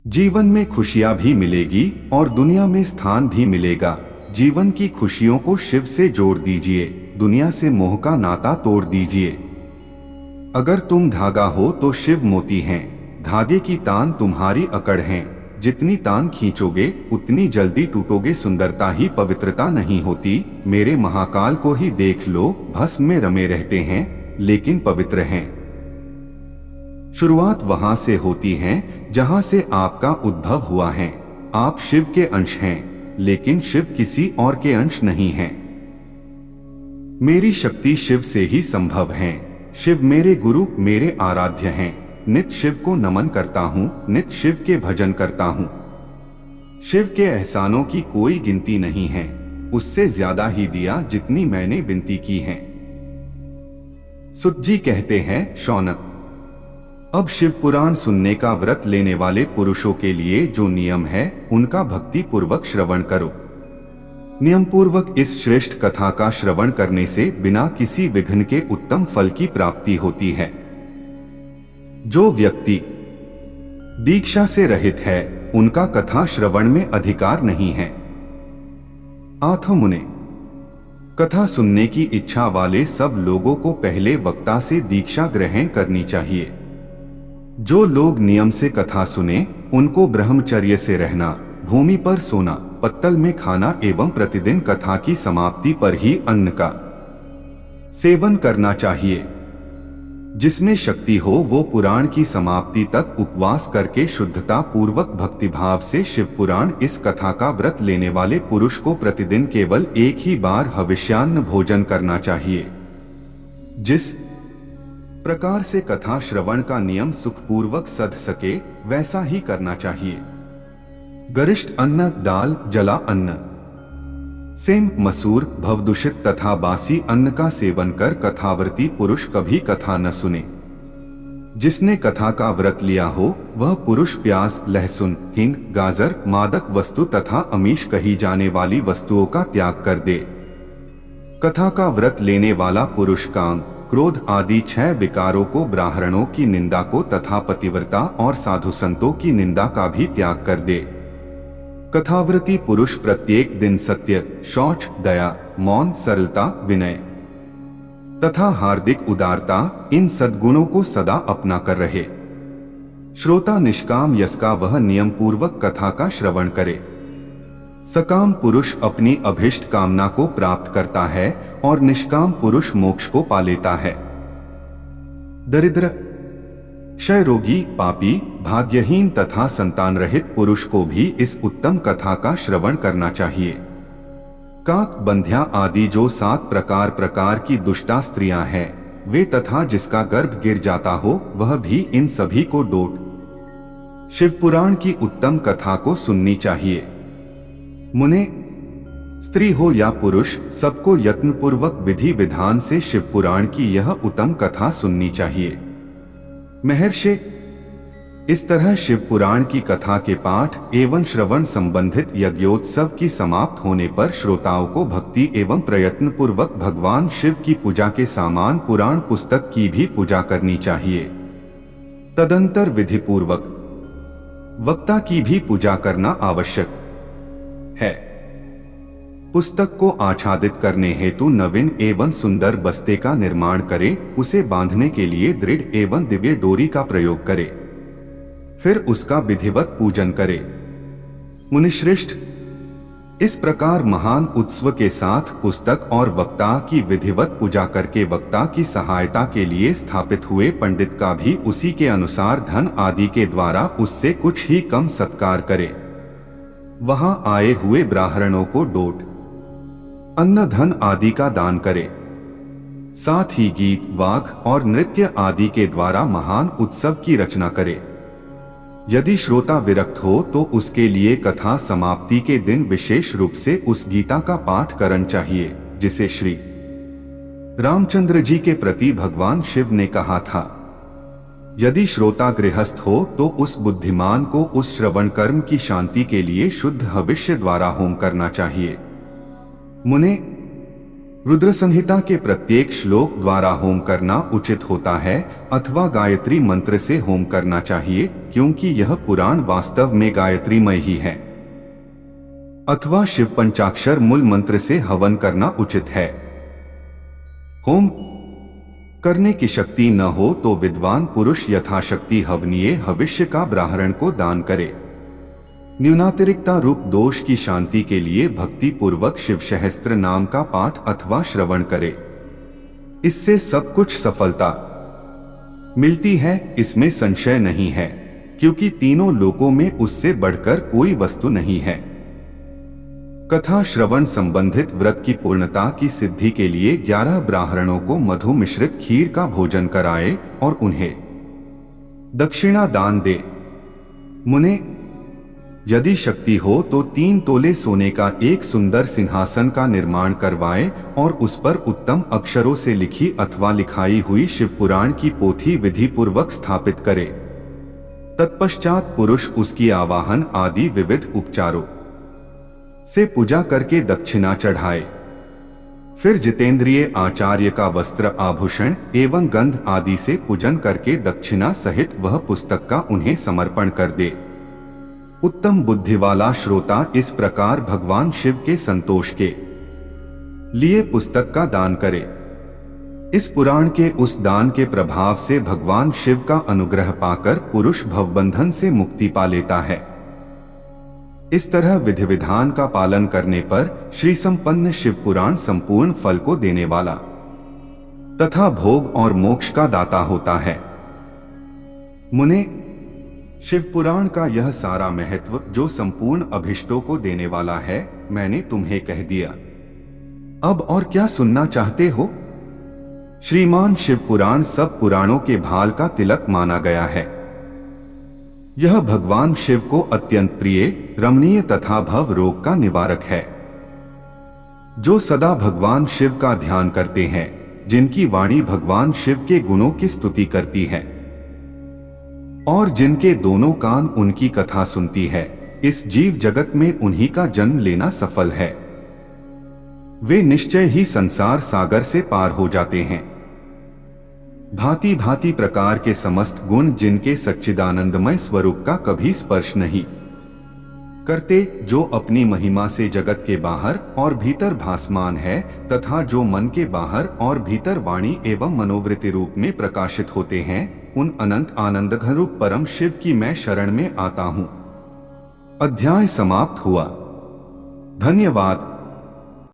जीवन में खुशियां भी मिलेगी और दुनिया में स्थान भी मिलेगा। जीवन की खुशियों को शिव से जोड़ दीजिए, दुनिया से मोह का नाता तोड़ दीजिए। अगर तुम धागा हो तो शिव मोती हैं, धागे की तान तुम्हारी अकड़ हैं। जितनी तान खींचोगे उतनी जल्दी टूटोगे। सुंदरता ही पवित्रता नहीं होती। मेरे महाकाल को ही देख लो, भस्म में रमे रहते हैं लेकिन पवित्र हैं। शुरुआत वहां से होती है जहां से आपका उद्भव हुआ है। आप शिव के अंश हैं, लेकिन शिव किसी और के अंश नहीं हैं। मेरी शक्ति शिव से ही संभव है। शिव मेरे गुरु, मेरे आराध्य हैं। नित्य शिव को नमन करता हूँ, नित्य शिव के भजन करता हूँ। शिव के एहसानों की कोई गिनती नहीं है, उससे ज्यादा ही दिया जितनी मैंने विनती की है। सुत जी कहते हैं, शौनक, अब शिव पुराण सुनने का व्रत लेने वाले पुरुषों के लिए जो नियम है उनका भक्ति पूर्वक श्रवण करो। नियम पूर्वक इस श्रेष्ठ कथा का श्रवण करने से बिना किसी विघ्न के उत्तम फल की प्राप्ति होती है। जो व्यक्ति दीक्षा से रहित है उनका कथा श्रवण में अधिकार नहीं है। आठों मुने, कथा सुनने की इच्छा वाले सब लोगों को पहले वक्ता से दीक्षा ग्रहण करनी चाहिए। जो लोग नियम से कथा सुने उनको ब्रह्मचर्य से रहना, भूमि पर सोना, पत्तल में खाना एवं प्रतिदिन कथा की समाप्ति पर ही अन्न का सेवन करना चाहिए। जिसमें शक्ति हो वो पुराण की समाप्ति तक उपवास करके शुद्धता पूर्वक भक्तिभाव से शिव पुराण इस कथा का व्रत लेने वाले पुरुष को प्रतिदिन केवल एक ही बार हविष्यान्न भोजन करना चाहिए। जिस प्रकार से कथा श्रवण का नियम सुखपूर्वक सध सके वैसा ही करना चाहिए। गरिष्ठ अन्न, दाल, जला अन्न, सेम, मसूर, भवदूषित तथा बासी अन्न का सेवन कर कथावर्ती पुरुष कभी कथा न सुने। जिसने कथा का व्रत लिया हो वह पुरुष प्याज, लहसुन, हिंग, गाजर, मादक वस्तु तथा अमीष कही जाने वाली वस्तुओं का त्याग कर दे। कथा का व्रत लेने वाला पुरुष काम, क्रोध आदि 6 विकारों को, ब्राह्मणों की निंदा को तथा पतिव्रता और साधु संतों की निंदा का भी त्याग कर दे। कथाव्रती पुरुष प्रत्येक दिन सत्य, शौच, दया, मौन, सरलता, विनय तथा हार्दिक उदारता इन सद्गुणों को सदा अपना कर रहे। श्रोता निष्काम यश का वह नियम पूर्वक कथा का श्रवण करे। सकाम पुरुष अपनी अभिष्ट कामना को प्राप्त करता है और निष्काम पुरुष मोक्ष को पा लेता है। दरिद्र, क्षय रोगी, पापी, भाग्यहीन तथा संतान रहित पुरुष को भी इस उत्तम कथा का श्रवण करना चाहिए। काक, बंध्या आदि जो 7 प्रकार की दुष्टा स्त्रियां हैं वे तथा जिसका गर्भ गिर जाता हो वह भी इन सभी को डोट शिव पुराण की उत्तम कथा को सुननी चाहिए। मुने, स्त्री हो या पुरुष, सबको यत्नपूर्वक विधि विधान से शिव पुराण की यह उत्तम कथा सुननी चाहिए। महर्षि, इस तरह शिव पुराण की कथा के पाठ एवं श्रवण संबंधित यज्ञोत्सव की समाप्त होने पर श्रोताओं को भक्ति एवं प्रयत्न पूर्वक भगवान शिव की पूजा के सामान पुराण पुस्तक की भी पूजा करनी चाहिए। तदंतर विधि पूर्वक वक्ता की भी पूजा करना आवश्यक है। पुस्तक को आच्छादित करने हेतु नवीन एवं सुंदर बस्ते का निर्माण करे, उसे बांधने के लिए दृढ़ एवं दिव्य डोरी का प्रयोग करे, फिर उसका विधिवत पूजन करे। मुनिश्रेष्ठ, इस प्रकार महान उत्सव के साथ पुस्तक और वक्ता की विधिवत पूजा करके वक्ता की सहायता के लिए स्थापित हुए पंडित का भी उसी के अनुसार धन आदि के द्वारा उससे कुछ ही कम सत्कार करे। वहां आए हुए ब्राह्मणों को डोट, अन्न, धन आदि का दान करे। साथ ही गीत, वाग और नृत्य आदि के द्वारा महान उत्सव की रचना करे। यदि श्रोता विरक्त हो तो उसके लिए कथा समाप्ति के दिन विशेष रूप से उस गीता का पाठ करना चाहिए जिसे श्री रामचंद्र जी के प्रति भगवान शिव ने कहा था। यदि श्रोता गृहस्थ हो तो उस बुद्धिमान को उस श्रवण कर्म की शांति के लिए शुद्ध हविष्य द्वारा होम करना चाहिए। मुने, रुद्र संहिता के प्रत्येक श्लोक द्वारा होम करना उचित होता है अथवा गायत्री मंत्र से होम करना चाहिए, क्योंकि यह पुराण वास्तव में गायत्रीमय ही है। अथवा शिव पंचाक्षर मूल मंत्र से हवन करना उचित है। होम करने की शक्ति न हो तो विद्वान पुरुष यथाशक्ति हवनीय हविष्य का ब्राह्मण को दान करे। न्यूनातिरिक्ता रूप दोष की शांति के लिए भक्ति पूर्वक शिव सहस्त्र नाम का पाठ अथवा श्रवण करे। इससे सब कुछ सफलता मिलती है, इसमें संशय नहीं है, क्योंकि तीनों लोकों में उससे बढ़कर कोई वस्तु नहीं है। कथा श्रवण संबंधित व्रत की पूर्णता की सिद्धि के लिए 11 ब्राह्मणों को मधु मिश्रित खीर का भोजन कराए और उन्हें दक्षिणा दान दे। मुने, यदि शक्ति हो तो 3 तोले सोने का एक सुंदर सिंहासन का निर्माण करवाए और उस पर उत्तम अक्षरों से लिखी अथवा लिखाई हुई शिव पुराण की पोथी विधि पूर्वक स्थापित करे। तत्पश्चात पुरुष उसकी आवाहन आदि विविध उपचारों से पूजा करके दक्षिणा चढ़ाए। फिर जितेंद्रिय आचार्य का वस्त्र आभूषण एवं गंध आदि से पूजन करके दक्षिणा सहित वह पुस्तक का उन्हें समर्पण कर दे। उत्तम बुद्धि वाला श्रोता इस प्रकार भगवान शिव के संतोष के लिए पुस्तक का दान करे। इस पुराण के उस दान के प्रभाव से भगवान शिव का अनुग्रह पाकर पुरुष भवबंधन से मुक्ति पा लेता है। इस तरह विधि विधान का पालन करने पर श्री संपन्न शिव पुराण संपूर्ण फल को देने वाला तथा भोग और मोक्ष का दाता होता है। मुने, शिव पुराण का यह सारा महत्व जो संपूर्ण अभिष्टों को देने वाला है, मैंने तुम्हें कह दिया। अब और क्या सुनना चाहते हो? श्रीमान शिव पुराण सब पुराणों के भाल का तिलक माना गया है। यह भगवान शिव को अत्यंत प्रिय, रमणीय तथा भव रोग का निवारक है। जो सदा भगवान शिव का ध्यान करते हैं, जिनकी वाणी भगवान शिव के गुणों की स्तुति करती है और जिनके दोनों कान उनकी कथा सुनती है, इस जीव जगत में उन्हीं का जन्म लेना सफल है। वे निश्चय ही संसार सागर से पार हो जाते हैं। भांति भांति प्रकार के समस्त गुण जिनके सच्चिदानंदमय स्वरूप का कभी स्पर्श नहीं करते, जो अपनी महिमा से जगत के बाहर और भीतर भासमान है, तथा जो मन के बाहर और भीतर वाणी एवं मनोवृत्ति रूप में प्रकाशित होते हैं, उन अनंत आनंदघरूप परम शिव की मैं शरण में आता हूँ। अध्याय समाप्त हुआ। धन्यवाद।